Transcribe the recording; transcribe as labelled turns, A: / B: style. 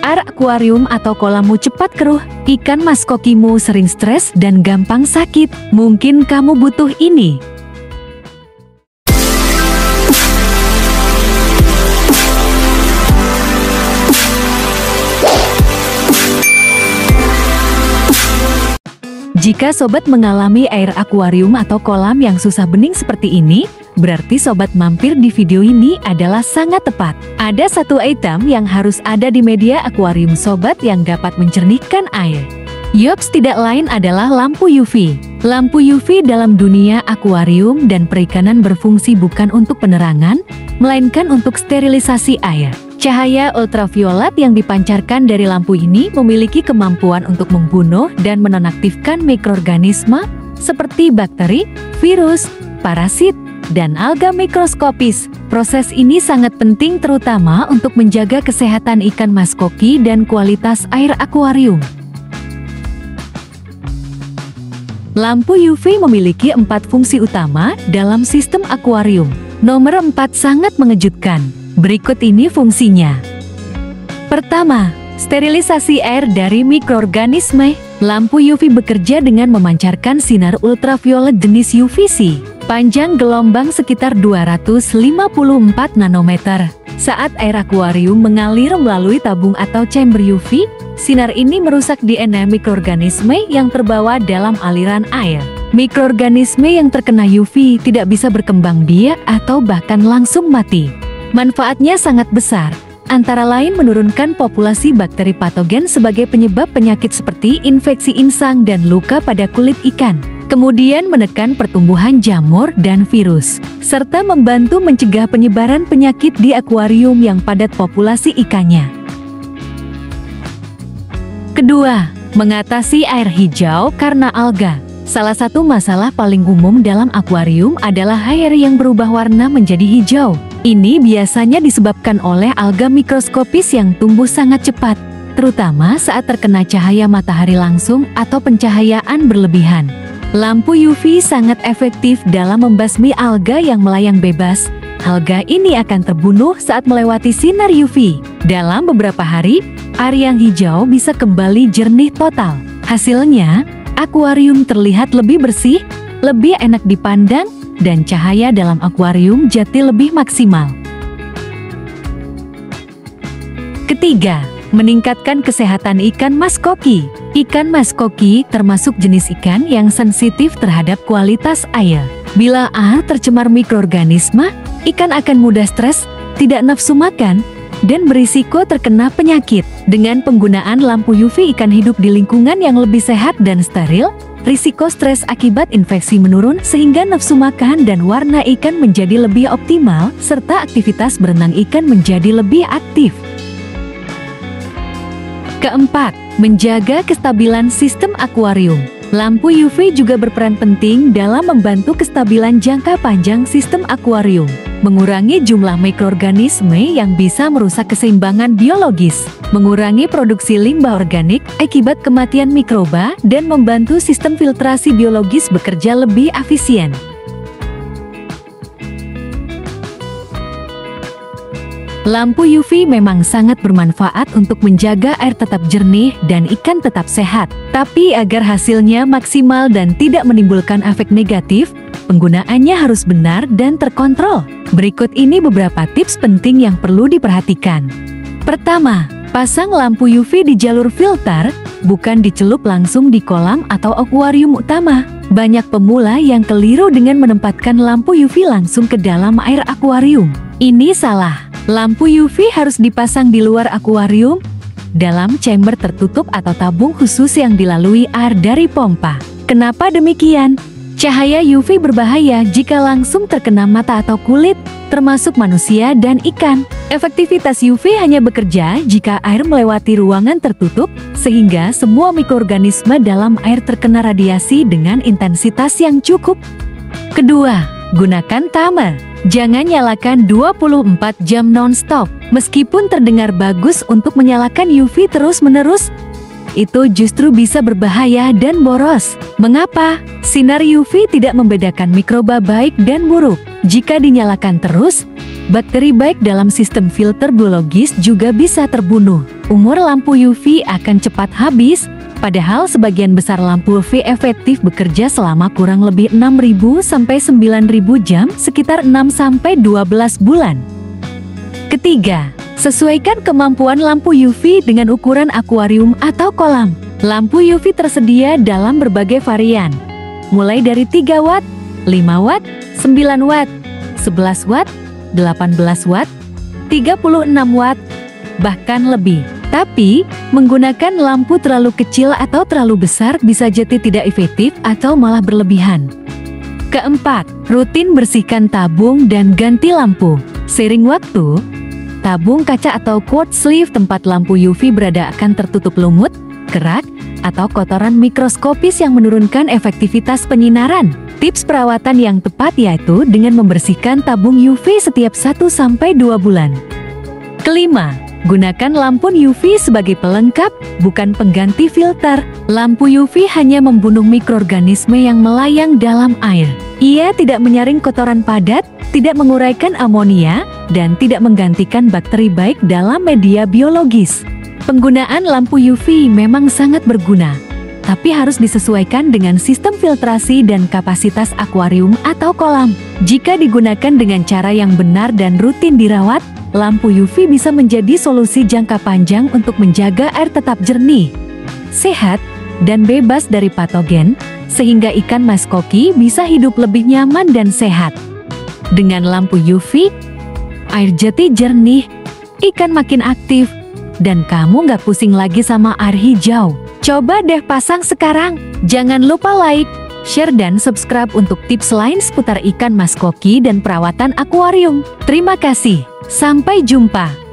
A: Air akuarium atau kolammu cepat keruh, ikan mas kokimu sering stres dan gampang sakit. Mungkin kamu butuh ini. Jika sobat mengalami air akuarium atau kolam yang susah bening seperti ini, berarti sobat mampir di video ini adalah sangat tepat. Ada satu item yang harus ada di media akuarium sobat yang dapat mencernihkan air. Yops, tidak lain adalah lampu UV. Lampu UV dalam dunia akuarium dan perikanan berfungsi bukan untuk penerangan, melainkan untuk sterilisasi air. Cahaya ultraviolet yang dipancarkan dari lampu ini memiliki kemampuan untuk membunuh dan menonaktifkan mikroorganisme seperti bakteri, virus, parasit, dan alga mikroskopis. Proses ini sangat penting terutama untuk menjaga kesehatan ikan mas koki dan kualitas air akuarium. Lampu UV memiliki 4 fungsi utama dalam sistem akuarium. Nomor 4 sangat mengejutkan. Berikut ini fungsinya. Pertama, sterilisasi air dari mikroorganisme. Lampu UV bekerja dengan memancarkan sinar ultraviolet jenis UVC. Panjang gelombang sekitar 254 nanometer. Saat air akuarium mengalir melalui tabung atau chamber UV, sinar ini merusak DNA mikroorganisme yang terbawa dalam aliran air. Mikroorganisme yang terkena UV tidak bisa berkembang biak atau bahkan langsung mati. Manfaatnya sangat besar, antara lain menurunkan populasi bakteri patogen sebagai penyebab penyakit seperti infeksi insang dan luka pada kulit ikan. Kemudian menekan pertumbuhan jamur dan virus, serta membantu mencegah penyebaran penyakit di akuarium yang padat populasi ikannya. Kedua, mengatasi air hijau karena alga. Salah satu masalah paling umum dalam akuarium adalah air yang berubah warna menjadi hijau. Ini biasanya disebabkan oleh alga mikroskopis yang tumbuh sangat cepat, terutama saat terkena cahaya matahari langsung atau pencahayaan berlebihan. Lampu UV sangat efektif dalam membasmi alga yang melayang bebas. Alga ini akan terbunuh saat melewati sinar UV. Dalam beberapa hari, air yang hijau bisa kembali jernih total. Hasilnya, akuarium terlihat lebih bersih, lebih enak dipandang, dan cahaya dalam akuarium jadi lebih maksimal. Ketiga, meningkatkan kesehatan ikan mas koki. Ikan mas koki termasuk jenis ikan yang sensitif terhadap kualitas air. Bila air tercemar mikroorganisme, ikan akan mudah stres, tidak nafsu makan, dan berisiko terkena penyakit. Dengan penggunaan lampu UV ikan hidup di lingkungan yang lebih sehat dan steril, risiko stres akibat infeksi menurun sehingga nafsu makan dan warna ikan menjadi lebih optimal, serta aktivitas berenang ikan menjadi lebih aktif. Keempat, menjaga kestabilan sistem akuarium. Lampu UV juga berperan penting dalam membantu kestabilan jangka panjang sistem akuarium, mengurangi jumlah mikroorganisme yang bisa merusak keseimbangan biologis, mengurangi produksi limbah organik akibat kematian mikroba, dan membantu sistem filtrasi biologis bekerja lebih efisien. Lampu UV memang sangat bermanfaat untuk menjaga air tetap jernih dan ikan tetap sehat. Tapi agar hasilnya maksimal dan tidak menimbulkan efek negatif, penggunaannya harus benar dan terkontrol. Berikut ini beberapa tips penting yang perlu diperhatikan. Pertama, pasang lampu UV di jalur filter, bukan dicelup langsung di kolam atau akuarium utama. Banyak pemula yang keliru dengan menempatkan lampu UV langsung ke dalam air akuarium. Ini salah. Lampu UV harus dipasang di luar akuarium, dalam chamber tertutup atau tabung khusus yang dilalui air dari pompa. Kenapa demikian? Cahaya UV berbahaya jika langsung terkena mata atau kulit, termasuk manusia dan ikan. Efektivitas UV hanya bekerja jika air melewati ruangan tertutup, sehingga semua mikroorganisme dalam air terkena radiasi dengan intensitas yang cukup. Kedua, gunakan timer. Jangan nyalakan 24 jam non-stop. Meskipun terdengar bagus untuk menyalakan UV terus-menerus, itu justru bisa berbahaya dan boros. Mengapa? Sinar UV tidak membedakan mikroba baik dan buruk. Jika dinyalakan terus, Bakteri baik dalam sistem filter biologis juga bisa terbunuh. Umur lampu UV akan cepat habis, padahal sebagian besar lampu UV efektif bekerja selama kurang lebih 6.000 sampai 9.000 jam, sekitar 6 sampai 12 bulan. Ketiga, sesuaikan kemampuan lampu UV dengan ukuran akuarium atau kolam. Lampu UV tersedia dalam berbagai varian, mulai dari 3 watt, 5 watt, 9 watt, 11 watt, 18 watt, 36 watt, bahkan lebih. Tapi, menggunakan lampu terlalu kecil atau terlalu besar bisa jadi tidak efektif atau malah berlebihan. Keempat, rutin bersihkan tabung dan ganti lampu. Seiring waktu, tabung kaca atau quartz sleeve tempat lampu UV berada akan tertutup lumut, kerak, atau kotoran mikroskopis yang menurunkan efektivitas penyinaran. Tips perawatan yang tepat yaitu dengan membersihkan tabung UV setiap 1-2 bulan. Kelima, gunakan lampu UV sebagai pelengkap, bukan pengganti filter. Lampu UV hanya membunuh mikroorganisme yang melayang dalam air. Ia tidak menyaring kotoran padat, tidak menguraikan amonia, dan tidak menggantikan bakteri baik dalam media biologis. Penggunaan lampu UV memang sangat berguna, tapi harus disesuaikan dengan sistem filtrasi dan kapasitas akuarium atau kolam. Jika digunakan dengan cara yang benar dan rutin dirawat, lampu UV bisa menjadi solusi jangka panjang untuk menjaga air tetap jernih, sehat, dan bebas dari patogen, sehingga ikan mas koki bisa hidup lebih nyaman dan sehat. Dengan lampu UV, air jadi jernih, ikan makin aktif, dan kamu nggak pusing lagi sama air hijau. Coba deh pasang sekarang. Jangan lupa like, share, dan subscribe untuk tips lain seputar ikan mas koki dan perawatan akuarium. Terima kasih. Sampai jumpa.